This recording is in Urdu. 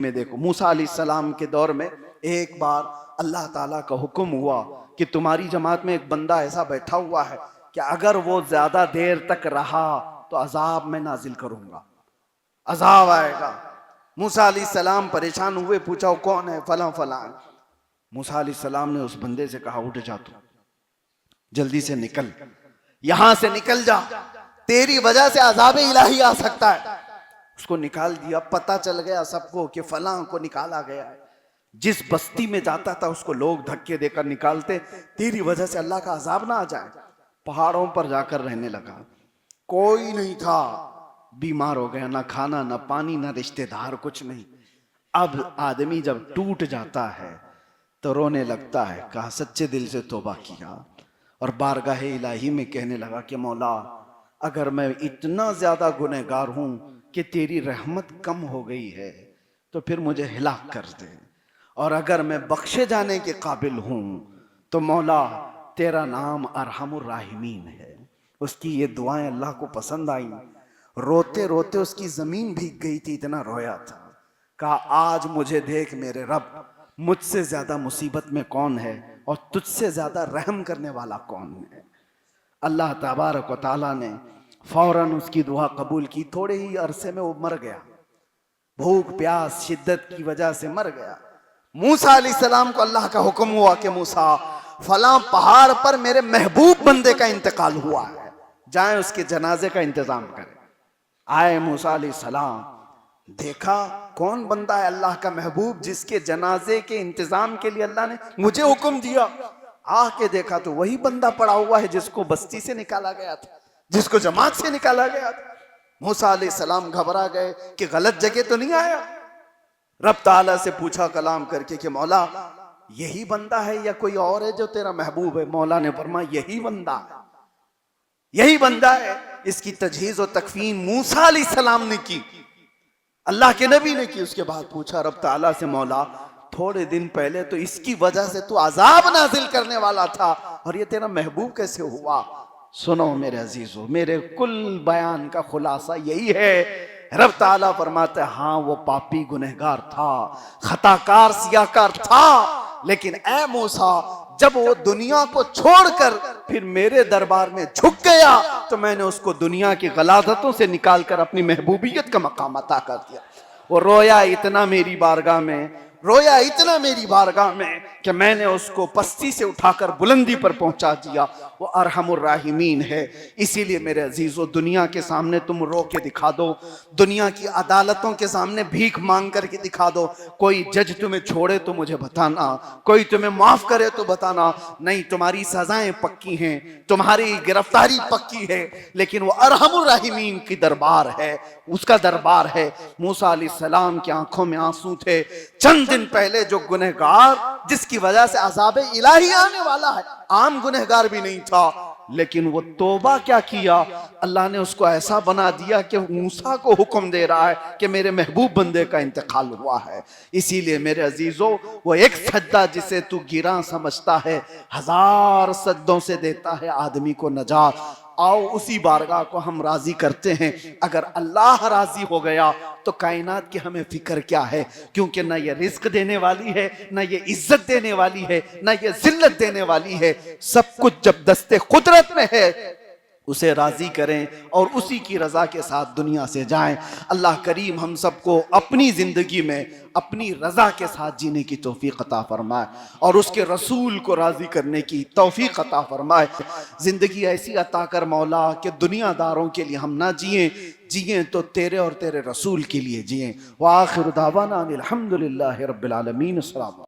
میں دیکھو موسیٰ علیہ السلام کے دور میں ایک بار اللہ تعالیٰ کا حکم ہوا کہ تمہاری جماعت میں ایک بندہ ایسا بیٹھا ہوا ہے کہ اگر وہ زیادہ دیر تک رہا تو عذاب میں نازل کروں گا، عذاب آئے گا۔ موسیٰ علیہ السلام پریشان ہوئے، پوچھا وہ کون ہے؟ فلاں فلاں۔ موسیٰ علیہ السلام نے اس بندے سے کہا اٹھ جا، تو جلدی سے نکل، یہاں سے نکل جا، تیری وجہ سے عذاب الہی آ سکتا ہے۔ اس کو نکال دیا، پتہ چل گیا سب کو کہ فلاں کو نکالا گیا ہے۔ جس بستی میں جاتا تھا اس کو لوگ دھکے دے کر نکالتے، تیری وجہ سے اللہ کا عذاب نہ آ جائے۔ پہاڑوں پر جا کر رہنے لگا، کوئی نہیں تھا، بیمار ہو گیا، نہ کھانا نہ پانی نہ رشتہ دار، کچھ نہیں۔ اب آدمی جب ٹوٹ جاتا ہے تو رونے لگتا ہے، کہا سچے دل سے توبہ کیا اور بارگاہ الہی میں کہنے لگا کہ مولا اگر میں اتنا زیادہ گنہگار ہوں کہ تیری رحمت کم ہو گئی ہے تو پھر مجھے ہلاک کر دے، اور اگر میں بخشے جانے کے قابل ہوں تو مولا تیرا نام ارحم الراحمین ہے۔ اس کی یہ دعائیں اللہ کو پسند آئیں، روتے روتے اس کی زمین بھیگ گئی تھی، اتنا رویا تھا۔ کہا آج مجھے دیکھ میرے رب، مجھ سے زیادہ مصیبت میں کون ہے اور تجھ سے زیادہ رحم کرنے والا کون ہے؟ اللہ تبارک و تعالیٰ نے فوراً اس کی دعا قبول کی، تھوڑے ہی عرصے میں وہ مر گیا، بھوک پیاس شدت کی وجہ سے مر گیا۔ موسیٰ علیہ السلام کو اللہ کا حکم ہوا کہ موسیٰ فلاں پہاڑ پر میرے محبوب بندے کا انتقال ہوا ہے، جائیں اس کے جنازے کا انتظام کریں۔ آئے موسیٰ علیہ السلام، دیکھا کون بندہ ہے اللہ کا محبوب جس کے جنازے کے انتظام کے لیے اللہ نے مجھے حکم دیا۔ آ کے دیکھا تو وہی بندہ پڑا ہوا ہے جس کو بستی سے نکالا گیا تھا، جس کو جماعت سے نکالا گیا تھا۔ موسیٰ علیہ السلام گھبرا گئے کہ غلط جگہ تو نہیں آیا۔ رب تعالیٰ سے پوچھا کلام کر کے کہ مولا یہی بندہ ہے یا کوئی اور ہے جو تیرا محبوب ہے؟ مولا نے فرمایا یہی بندہ ہے، یہی بندہ ہے۔ اس کی تجہیز و تکفین موسیٰ علیہ السلام نے کی، اللہ کے نبی نے کی۔ اس کے بعد پوچھا رب تعالیٰ سے مولا تھوڑے دن پہلے تو اس کی وجہ سے تو عذاب نازل کرنے والا تھا، اور یہ تیرا محبوب کیسے ہوا؟ سنو میرے عزیزو، میرے کل بیان کا خلاصہ یہی ہے۔ رب تعالیٰ فرماتا ہے ہاں وہ پاپی گنہگار تھا، خطاکار سیاکار تھا، لیکن اے موسیٰ جب وہ دنیا کو چھوڑ کر پھر میرے دربار میں جھک گیا تو میں نے اس کو دنیا کی غلاظتوں سے نکال کر اپنی محبوبیت کا مقام عطا کر دیا۔ وہ رویا اتنا میری بارگاہ میں، رویا اتنا میری بارگاہ میں کہ میں نے اس کو پستی سے اٹھا کر بلندی پر پہنچا دیا۔ وہ ارحم الراحمین ہے۔ اسی لیے میرے عزیزو دنیا کے سامنے تم رو کے دکھا دو، دنیا کی عدالتوں کے سامنے بھیک مانگ کر کے دکھا دو، کوئی جج تمہیں چھوڑے تو مجھے بتانا، کوئی تمہیں معاف کرے تو بتانا، نہیں تمہاری سزائیں پکی ہیں، تمہاری گرفتاری پکی ہے، لیکن وہ ارحم الراحمین کی دربار ہے، اس کا دربار ہے۔ موسیٰ علیہ السلام کی آنکھوں میں آنسو تھے۔ چند دن پہلے جو گنہگار جس کی وجہ سے عذاب الہی آنے والا ہے، عام گنہگار بھی نہیں تھا، لیکن وہ توبہ کیا کیا، اللہ نے اس کو ایسا بنا دیا کہ موسیٰ کو حکم دے رہا ہے کہ میرے محبوب بندے کا انتقال ہوا ہے۔ اسی لیے میرے عزیزو وہ ایک سجدہ جسے تو گراں سمجھتا ہے، 1000 سجدوں سے دیتا ہے آدمی کو نجات۔ آؤ اسی بارگاہ کو ہم راضی کرتے ہیں۔ اگر اللہ راضی ہو گیا تو کائنات کی ہمیں فکر کیا ہے، کیونکہ نہ یہ رزق دینے والی ہے، نہ یہ عزت دینے والی ہے، نہ یہ ذلت دینے والی ہے۔ سب کچھ جب دستے قدرت میں ہے اسے راضی کریں اور اسی کی رضا کے ساتھ دنیا سے جائیں۔ اللہ کریم ہم سب کو اپنی زندگی میں اپنی رضا کے ساتھ جینے کی توفیق عطا فرمائے اور اس کے رسول کو راضی کرنے کی توفیق عطا فرمائے۔ زندگی ایسی عطا کر مولا کہ دنیا داروں کے لیے ہم نہ جئیں تو تیرے اور تیرے رسول کے لیے جئیں۔ وآخر دعوانا الحمدللہ رب العالمین۔ السلام علیکم۔